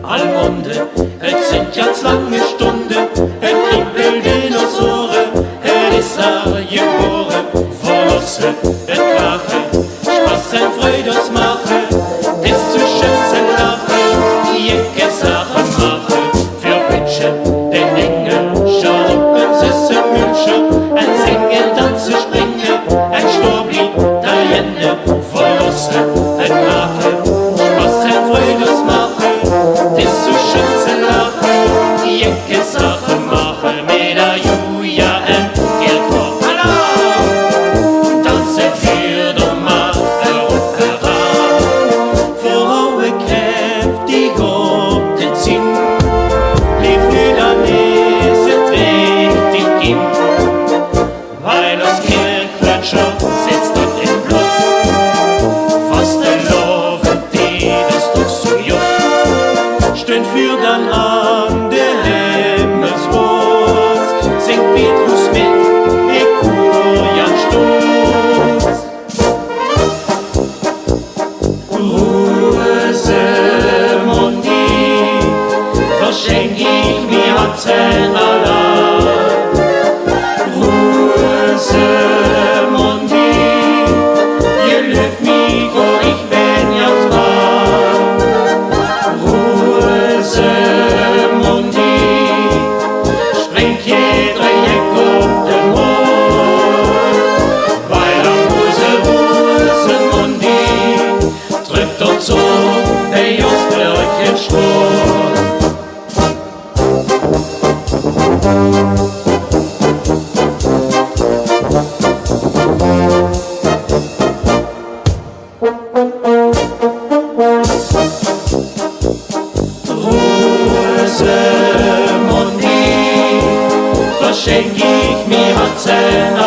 allmunde, es sind jetzt lange Stunden, et kribbel Dinosaure, et ist geboren, verlassen, et Krache, Spaß en Freudes mache, ist zu schützen lache, jede Sache mache, für Pitsche, den Engel, Scharuppen, Süße Mülscher, ein Singen, Tanzen, Springen, ein Stobli, da Jende, verlassen, et Krache, Spaß en Freudes mache, ist zu schützen lache, jede Sache mache, mit der Julia en Gelkor, hallo, tanzen für den Macher Opera, voraue kräftig ob den Sinn, lief wieder näset richtig in, weil das Kirchklatscher sitzt dort im Blut, fast erlaufen die das doch so jung, stöhnt für dann an der Himmelsbrust, singt Petrus mit, ich kur Jan Stutz. Rosemundi, verschenk ich mir Herzen allein. Rosemundi, ihr löft mich, oh ich bin jetzt dran. Rosemundi, springt jeder Jeck um den Mond, weil am Rosemundi drückt dort so der Jungsbirchen Sturm. Rosemundi, verschenk ich mir Herzen